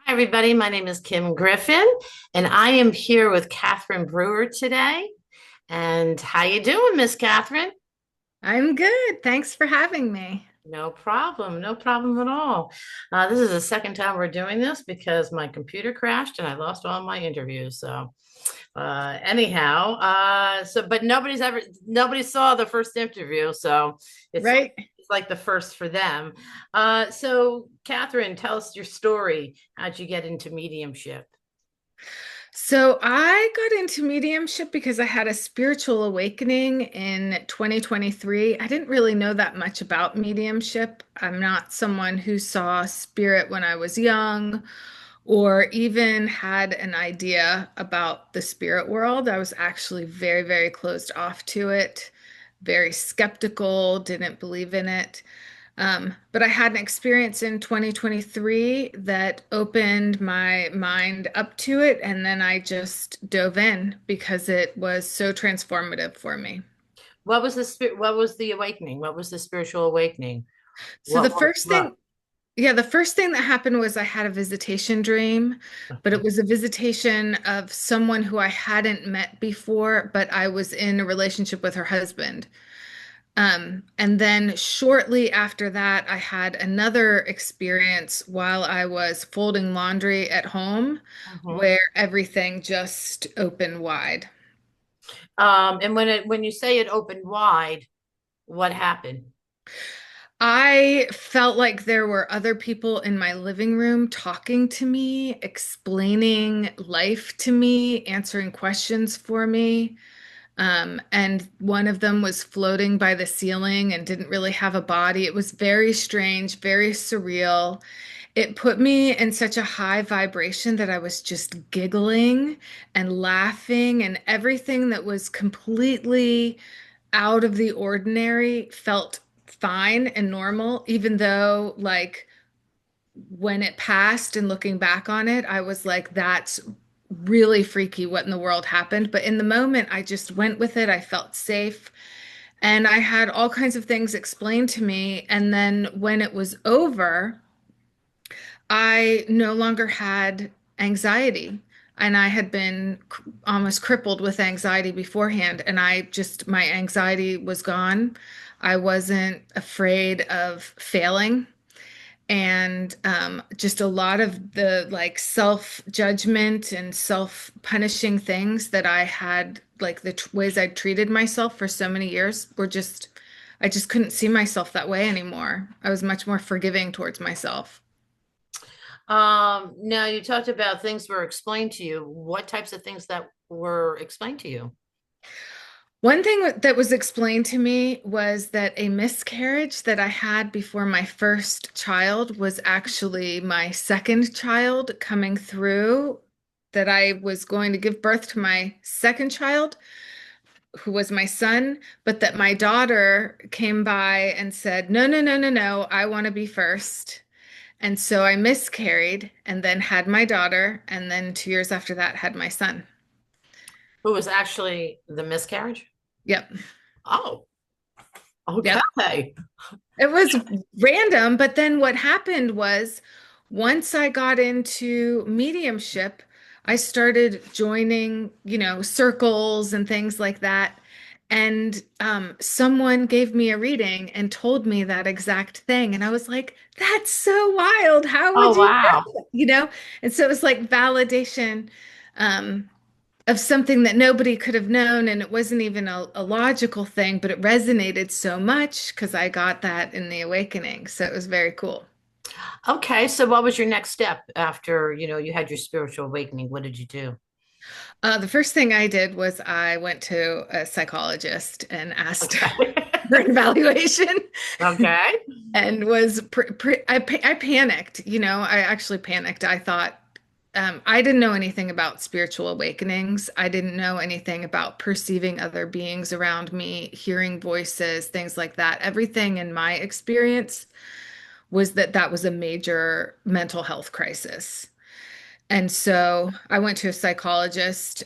Hi, everybody. My name is Kim Griffin, and I am here with Kathryn Brewer today. And how you doing, Miss Kathryn? I'm good. Thanks for having me. No problem. No problem at all. This is the second time we're doing this because my computer crashed and I lost all my interviews. But nobody saw the first interview, so it's like Right. it's like the first for them. Kathryn, tell us your story. How'd you get into mediumship? So I got into mediumship because I had a spiritual awakening in 2023. I didn't really know that much about mediumship. I'm not someone who saw spirit when I was young or even had an idea about the spirit world. I was actually very, very closed off to it, very skeptical, didn't believe in it. But I had an experience in 2023 that opened my mind up to it, and then I just dove in because it was so transformative for me. What was the awakening? What was the spiritual awakening? So What the woke first you up? thing, yeah, the first thing that happened was I had a visitation dream, but it was a visitation of someone who I hadn't met before, but I was in a relationship with her husband. And then shortly after that, I had another experience while I was folding laundry at home Mhm. where everything just opened wide. And when you say it opened wide, what happened? I felt like there were other people in my living room talking to me, explaining life to me, answering questions for me. And one of them was floating by the ceiling and didn't really have a body. It was very strange, very surreal. It put me in such a high vibration that I was just giggling and laughing, and everything that was completely out of the ordinary felt fine and normal, even though, like, when it passed and looking back on it, I was like, that's really freaky. What in the world happened? But in the moment, I just went with it. I felt safe. And I had all kinds of things explained to me. And then when it was over, I no longer had anxiety. And I had been almost crippled with anxiety beforehand. And my anxiety was gone. I wasn't afraid of failing. And just a lot of the like self-judgment and self-punishing things that I had, like the ways I treated myself for so many years I just couldn't see myself that way anymore. I was much more forgiving towards myself. Now you talked about things were explained to you. What types of things that were explained to you? One thing that was explained to me was that a miscarriage that I had before my first child was actually my second child coming through, that I was going to give birth to my second child, who was my son, but that my daughter came by and said, no, no, no, no, no, I want to be first. And so I miscarried and then had my daughter, and then 2 years after that, had my son. Who was actually the miscarriage? Yep. Oh, Yep. okay. It was random, but then what happened was once I got into mediumship, I started joining, circles and things like that. And someone gave me a reading and told me that exact thing. And I was like, that's so wild. How Oh, would you wow. know? And so it was like validation. Um, of something that nobody could have known. And it wasn't even a logical thing, but it resonated so much because I got that in the awakening. So it was very cool. Okay, so what was your next step after, you had your spiritual awakening? What did you do? The first thing I did was I went to a psychologist and asked Okay. for an evaluation Okay. and I panicked, I actually panicked. I thought, I didn't know anything about spiritual awakenings. I didn't know anything about perceiving other beings around me, hearing voices, things like that. Everything in my experience was that that was a major mental health crisis. And so I went to a psychologist.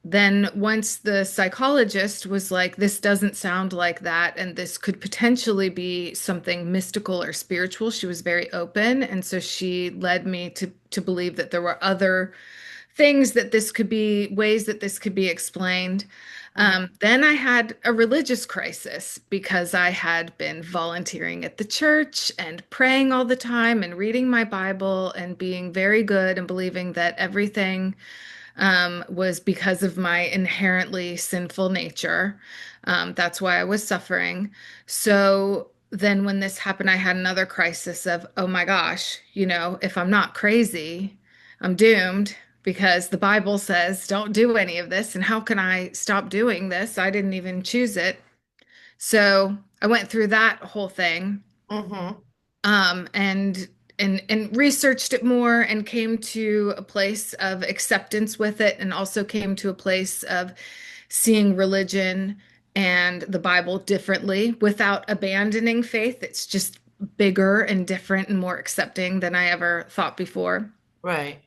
then once the psychologist was like, this doesn't sound like that, and this could potentially be something mystical or spiritual, she was very open. And so she led me to believe that there were other things that this could be, ways that this could be explained. Mhm. Then I had a religious crisis because I had been volunteering at the church and praying all the time and reading my Bible and being very good and believing that everything was because of my inherently sinful nature. That's why I was suffering. So then when this happened, I had another crisis of, oh my gosh, if I'm not crazy, I'm doomed because the Bible says don't do any of this. And how can I stop doing this? I didn't even choose it. So I went through that whole thing, Mhm. and researched it more and came to a place of acceptance with it, and also came to a place of seeing religion and the Bible differently without abandoning faith. It's just bigger and different and more accepting than I ever thought before. Right.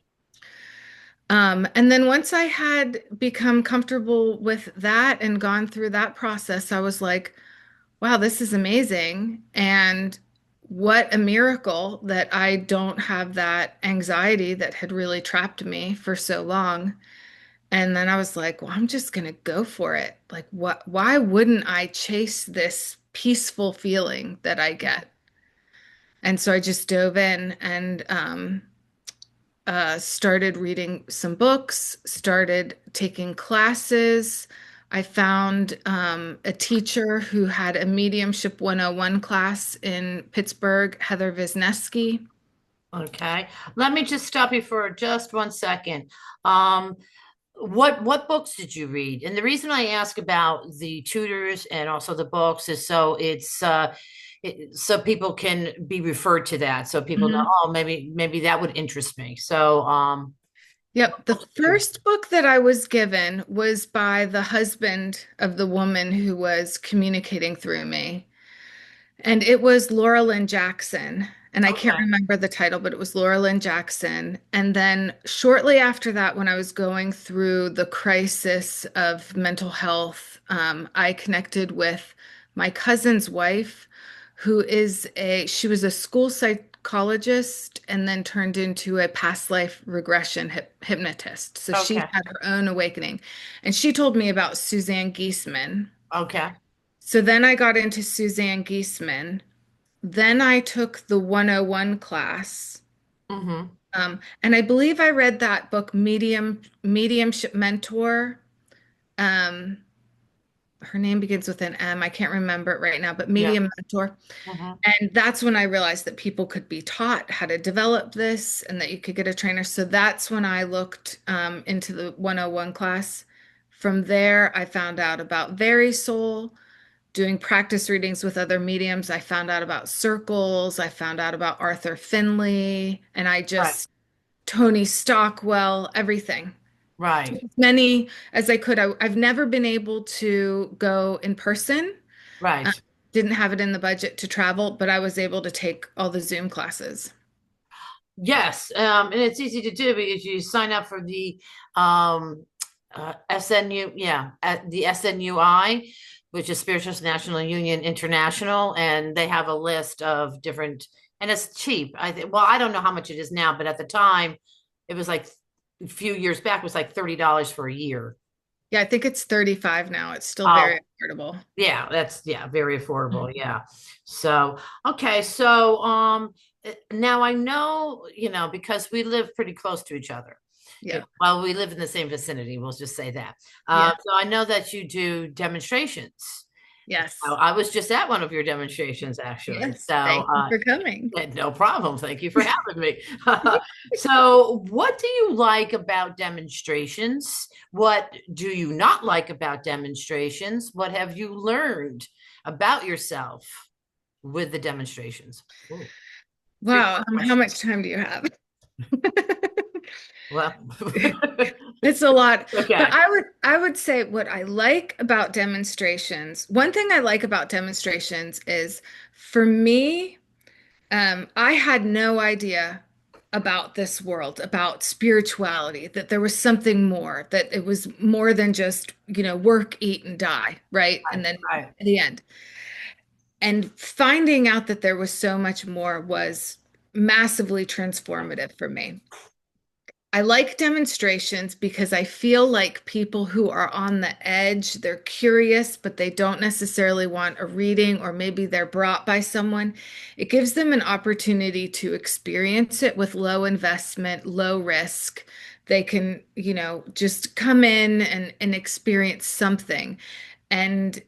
And then once I had become comfortable with that and gone through that process, I was like, wow, this is amazing. And what a miracle that I don't have that anxiety that had really trapped me for so long. And then I was like, well, I'm just going to go for it. Like, why wouldn't I chase this peaceful feeling that I get? And so I just dove in and started reading some books, started taking classes. I found a teacher who had a mediumship 101 class in Pittsburgh, Heather Wisniewski. Okay. Let me just stop you for just 1 second. Um, what books did you read? And the reason I ask about the tutors and also the books is so so people can be referred to that, so people know, Mhm. oh, maybe that would interest me. So what Yep. The books did you first book that I was given was by the husband of the woman who was communicating through me. And it was Laura Lynn Jackson. And I can't Okay. remember the title, but it was Laura Lynn Jackson. And then shortly after that, when I was going through the crisis of mental health, I connected with my cousin's wife, she was a school psychologist and then turned into a past life regression hypnotist. So she Okay. had her own awakening. And she told me about Suzanne Giesemann. Okay. So then I got into Suzanne Giesemann. Then I took the 101 class. Mm-hmm. And I believe I read that book, Mediumship Mentor. Um, Her name begins with an M. I can't remember it right now, but Yeah. Medium Mentor. Mm-hmm. And that's when I realized that people could be taught how to develop this and that you could get a trainer. So that's when I looked into the 101 class. From there, I found out about Very Soul, doing practice readings with other mediums. I found out about circles. I found out about Arthur Finley, and I Right. just, Tony Stockwell, everything. Right. As many as I could. I've never been able to go in person. Uh, Right. didn't have it in the budget to travel, but I was able to take all the Zoom classes. Yes, and it's easy to do because you sign up for the um, SNU, yeah, at the SNUI, which is Spiritualist National Union International, and they have a list of different, and it's cheap. I think, well, I don't know how much it is now, but at the time, it was like a few years back, it was like $30 for a year. Yeah, I think it's 35 now. It's still very Oh, affordable. yeah, that's yeah, very affordable. Yeah. So, okay, so now I know, because we live pretty close to each other. Yeah. Well, we live in the same vicinity, we'll just say that. Yeah. So I know that you do demonstrations. Yes. I was just at one of your demonstrations actually. Yes. So, Thank you for coming. no problem. Thank you for having me. So, what do you like about demonstrations? What do you not like about demonstrations? What have you learned about yourself with the demonstrations? Ooh, three Wow. part How question. much time do you have? Well, It's a lot, but okay. I would say what I like about demonstrations. One thing I like about demonstrations is for me, I had no idea about this world, about spirituality, that there was something more, that it was more than just, work, eat, and die, right? Right, And then right. at the end. And finding out that there was so much more was massively transformative for me. I like demonstrations because I feel like people who are on the edge, they're curious, but they don't necessarily want a reading, or maybe they're brought by someone. It gives them an opportunity to experience it with low investment, low risk. They can, just come in and experience something. And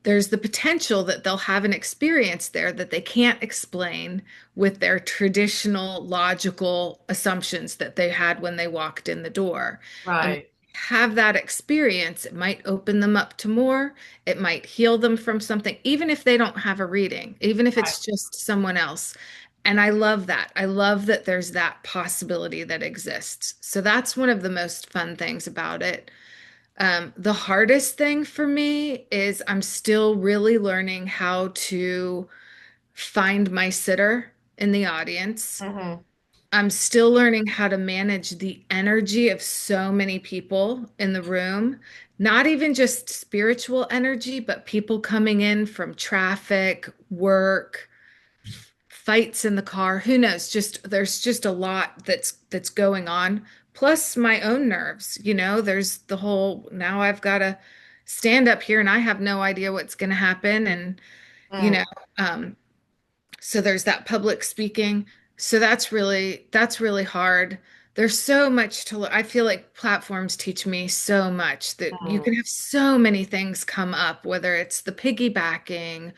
there's the potential that they'll have an experience there that they can't explain with their traditional logical assumptions that they had when they walked in the door. And Right. have that experience, it might open them up to more. It might heal them from something, even if they don't have a reading, even if Right. it's just someone else. And I love that. I love that there's that possibility that exists. So that's one of the most fun things about it. The hardest thing for me is I'm still really learning how to find my sitter in the audience. Hmm. I'm still learning how to manage the energy of so many people in the room, not even just spiritual energy, but people coming in from traffic, work, fights in the car. Who knows? Just there's just a lot that's going on. Plus my own nerves. There's the whole now I've got to stand up here and I have no idea what's going to happen. And, you Mm. know, um, so there's that public speaking. So that's really hard. There's so much to I feel like platforms teach me so much that you Mm. can have so many things come up, whether it's the piggybacking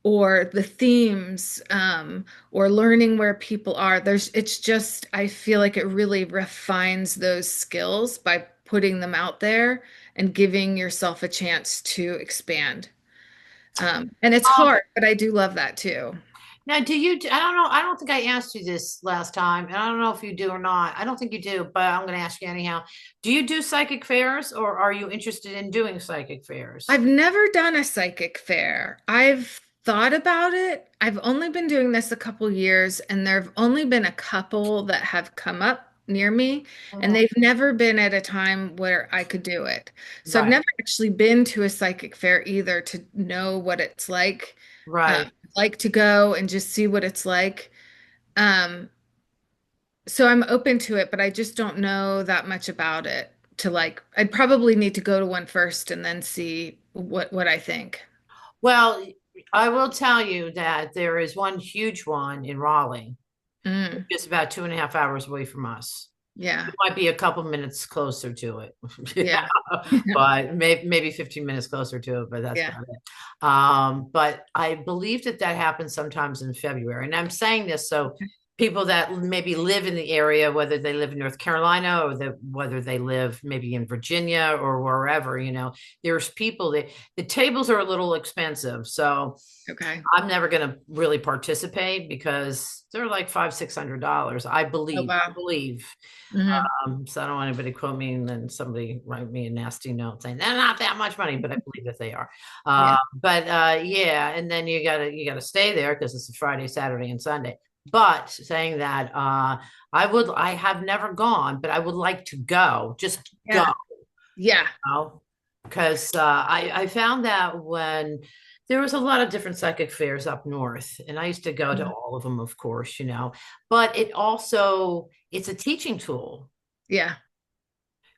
or the themes, or learning where people are. It's just, I feel like it really refines those skills by putting them out there and giving yourself a chance to expand. And it's Um, hard, but I do love that too. Now, I don't know, I don't think I asked you this last time, and I don't know if you do or not. I don't think you do, but I'm going to ask you anyhow. Do you do psychic fairs, or are you interested in doing psychic fairs? I've never done a psychic fair. I've thought about it. I've only been doing this a couple years, and there have only been a couple that have come up near me, and Mhm. they've never been at a time where I could do it. So I've Right, never actually been to a psychic fair either to know what it's like. right. Like to go and just see what it's like. Um, so I'm open to it, but I just don't know that much about it to like, I'd probably need to go to one first and then see what I think. Well, I will tell you that there is one huge one in Raleigh, Mm, just about 2.5 hours away from us. yeah. It might be a couple minutes closer to it. Yeah. But maybe 15 minutes closer to it, but that's Yeah. about it. But I believe that happens sometimes in February. And I'm saying this so people that maybe live in the area, whether they live in North Carolina or whether they live maybe in Virginia or wherever, there's people that the tables are a little expensive. So Okay. I'm never going to really participate because they're like $500-600. I Oh, believe. I wow. believe. Hmm. So I don't want anybody quote me and then somebody write me a nasty note saying they're not that much money, but I believe that they are. Yeah. But yeah, and then you gotta stay there because it's a Friday, Saturday, and Sunday. But saying that, I have never gone, but I would like to go, just go, Yeah. Yeah. because I found that when there was a lot of different psychic fairs up north, and I used to go to Mhm. all of them, of course, but it's a teaching tool Yeah.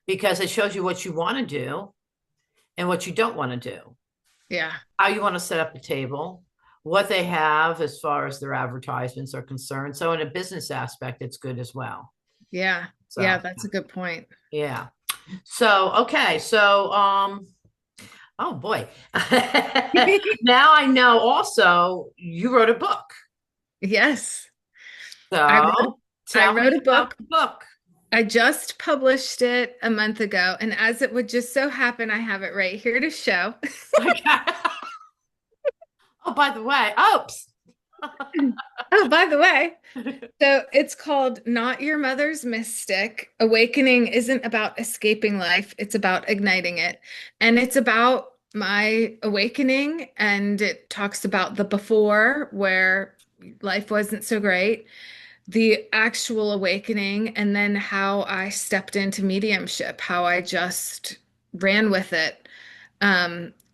because it shows you what you want to do and what you don't want to do, Yeah. how you want to set up a table, what they have as far as their advertisements are concerned. So in a business aspect, it's good as well. Yeah. Yeah. So That's a good point. yeah. So okay. So oh boy. Now I know also you wrote a book. Yes. I wrote So I tell wrote me a about book. the book. I just published it a month ago, and as it would just so happen, I have it right here to show. Okay. Oh, by the way, oops. Oh, by the way, so it's called Not Your Mother's Mystic. Awakening isn't about escaping life, it's about igniting it. And it's about my awakening, and it talks about the before where life wasn't so great. the actual awakening, and then how I stepped into mediumship, how I just ran with it,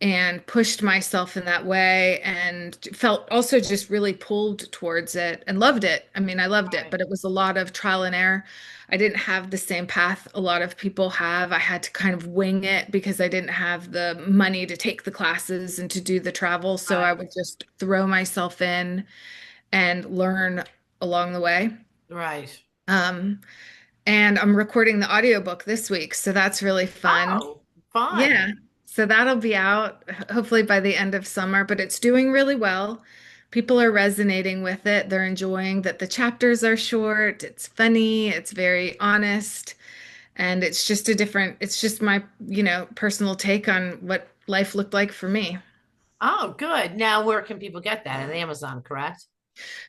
and pushed myself in that way, and felt also just really pulled towards it and loved it. I mean, I loved it, Right. but it was a lot of trial and error. I didn't have the same path a lot of people have. I had to kind of wing it because I didn't have the money to take the classes and to do the travel. So I Right. would just throw myself in and learn along the way. Right. Um, and I'm recording the audiobook this week, so that's really fun. Oh, fun. Yeah. So that'll be out hopefully by the end of summer, but it's doing really well. People are resonating with it. They're enjoying that the chapters are short, it's funny, it's very honest, and it's just it's just my, personal take on what life looked like for me. Oh, good. Now, where can people get that? At Amazon, correct?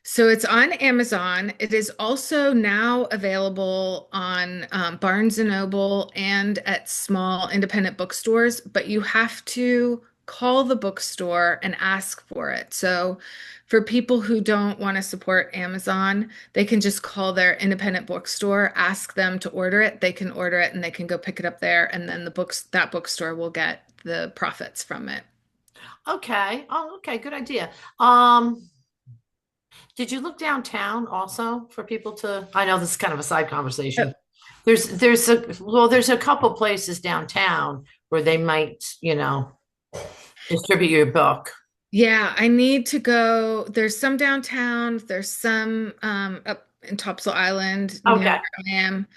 So it's on Amazon. It is also now available on Barnes and Noble and at small independent bookstores, but you have to call the bookstore and ask for it. So for people who don't want to support Amazon, they can just call their independent bookstore, ask them to order it. They can order it and they can go pick it up there, and then that bookstore will get the profits from it. Okay. Oh, okay. Good idea. Did you look downtown also for people to? I know this is kind of a side conversation. There's a couple places downtown where they might, distribute your book. Yeah, I need to go. There's some downtown, there's some up in Topsail Island near Okay. where I am.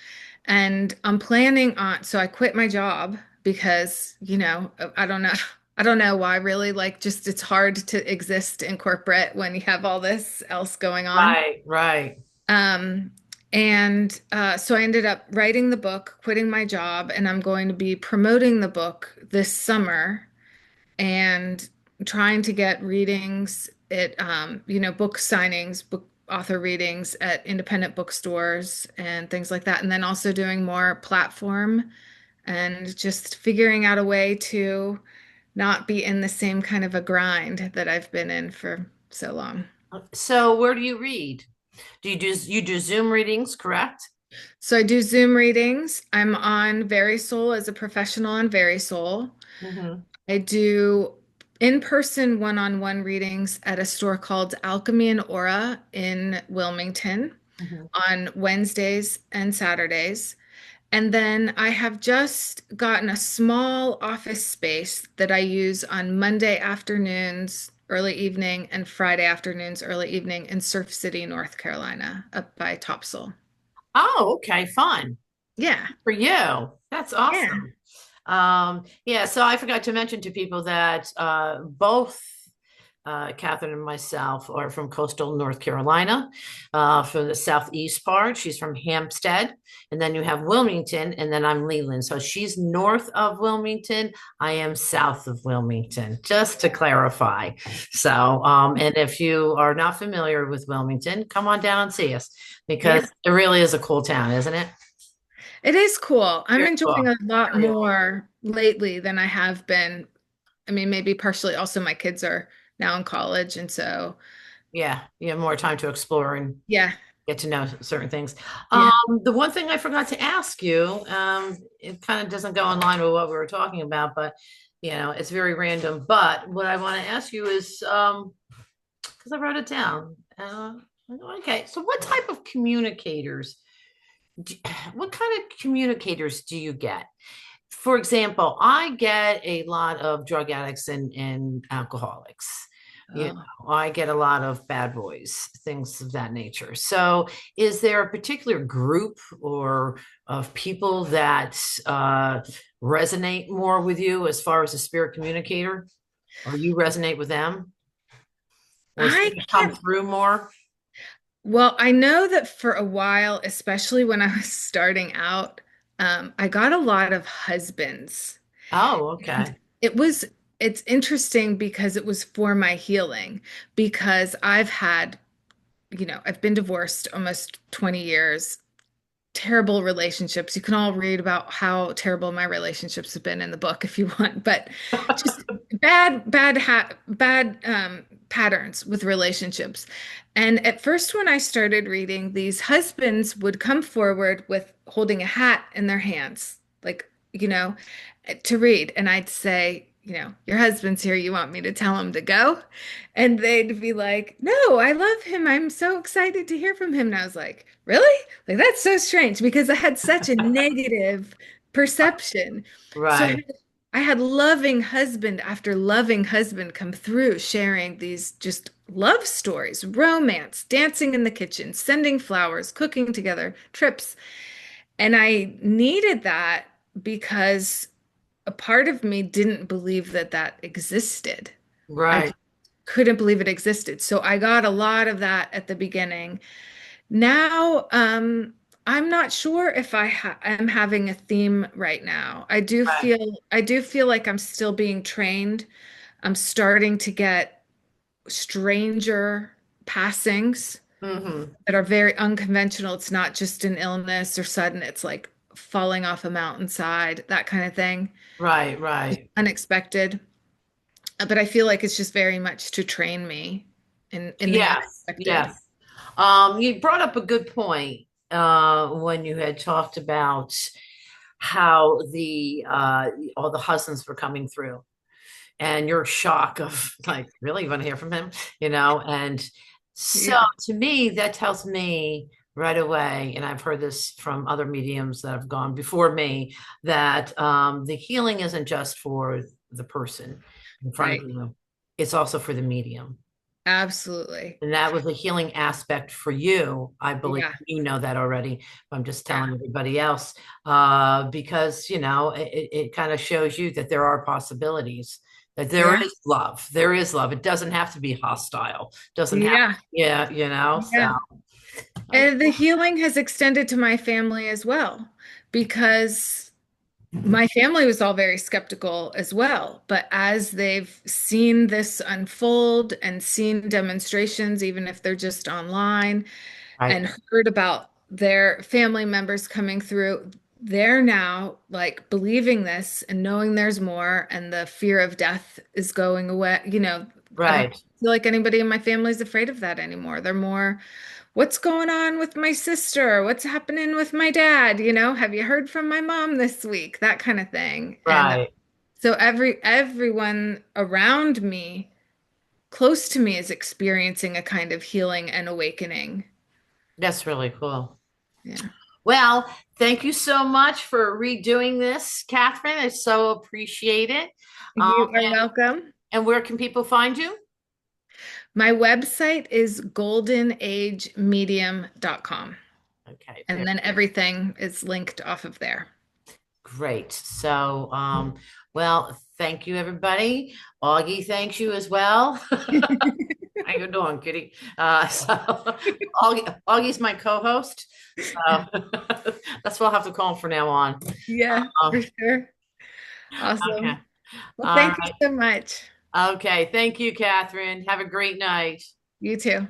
And I'm planning on, so I quit my job because, I don't know. I don't know why really, like just it's hard to exist in corporate when you have all this else going on. Right, right. Um, and so I ended up writing the book, quitting my job, and I'm going to be promoting the book this summer and trying to get readings at book signings, book author readings at independent bookstores and things like that, and then also doing more platform and just figuring out a way to not be in the same kind of a grind that I've been in for so long. So where do you read? Do you do Zoom readings, correct? So I do Zoom readings. I'm on Verisol as a professional on Verisol. Hmm. I do in-person one-on-one readings at a store called Alchemy and Aura in Wilmington Hmm. on Wednesdays and Saturdays. And then I have just gotten a small office space that I use on Monday afternoons, early evening, and Friday afternoons, early evening in Surf City, North Carolina, up by Topsail. Oh, okay, fun Yeah. for you. That's Yeah. awesome. Yeah, so I forgot to mention to people that both Kathryn and myself are from coastal North Carolina, from the southeast part. She's from Hampstead, and then you have Wilmington, and then I'm Leland. So she's north of Wilmington. I am south of Wilmington, just to clarify. So, and if you are not familiar with Wilmington, come on down and see us because Yeah. it really is a cool town, isn't it? It is cool. I'm Very enjoying cool. a lot Very cool. more lately than I have been. I mean, maybe partially also my kids are now in college, and so Yeah, you have more time to explore and yeah, get to know certain things. Um, yeah. the one thing I forgot to ask you, it kind of doesn't go in line with what we were talking about, but it's very random. But what I want to ask you is, because I wrote it down. Okay, so what type of communicators, do, what kind of communicators do you get? For example, I get a lot of drug addicts and alcoholics. Oh. I get a lot of bad boys, things of that nature. So, is there a particular group or of people that resonate more with you as far as a spirit communicator, or you resonate with them, or seem I to come can't. through more? Well, I know that for a while, especially when I was starting out, I got a lot of husbands. Oh, And okay. it's interesting because it was for my healing, because I've been divorced almost 20 years, terrible relationships. You can all read about how terrible my relationships have been in the book if you want, but just bad patterns with relationships. And at first, when I started reading, these husbands would come forward with holding a hat in their hands, like, to read. And I'd say, your husband's here. You want me to tell him to go? And they'd be like, no, I love him. I'm so excited to hear from him. And I was like, really? Like, that's so strange because I had such a negative perception. So Right. I had loving husband after loving husband come through sharing these just love stories, romance, dancing in the kitchen, sending flowers, cooking together, trips. And I needed that because a part of me didn't believe that that existed. I Right. couldn't believe it existed. So I got a lot of that at the beginning. Now, I'm not sure if I'm having a theme right now. Right. I do feel like I'm still being trained. I'm starting to get stranger passings Hmm. that are very unconventional. It's not just an illness or sudden, it's like falling off a mountainside, that kind of thing, Right. Right. unexpected. But I feel like it's just very much to train me in the Yes. unexpected. Yes. You brought up a good point when you had talked about how the all the husbands were coming through, and your shock of like, really, you want to hear from him, and so Yeah, to me that tells me right away, and I've heard this from other mediums that have gone before me, that the healing isn't just for the person in front of right. you, it's also for the medium. Absolutely. And that was a healing aspect for you. I believe Yeah, you know that already. I'm just yeah, telling everybody else because, it kind of shows you that there are possibilities, that there yeah, is love. There is love. It doesn't have to be hostile. Doesn't have, yeah, yeah, so. yeah. And the healing has extended to my family as well, because my family was all very skeptical as well. But as they've seen this unfold and seen demonstrations, even if they're just online, Right, and heard about their family members coming through, they're now like believing this and knowing there's more, and the fear of death is going away. I don't right, feel like anybody in my family is afraid of that anymore. They're more, what's going on with my sister? What's happening with my dad? Have you heard from my mom this week? That kind of thing. And right. so everyone around me, close to me, is experiencing a kind of healing and awakening. That's really cool. Yeah. Well, thank you so much for redoing this, Kathryn. I so appreciate it. Um, You are welcome. and where can people find you? My website is goldenagemedium.com. Okay, And then everything is linked off of there. great. So, well, thank you, everybody. Augie thanks you as well. How you doing, Kitty? So Augie's my co-host. So that's what I'll have to call him from now on. Yeah, Oh, for sure. okay. Awesome. Well, All thank you right. so much. Okay. Thank you, Kathryn. Have a great night. You too. Bye.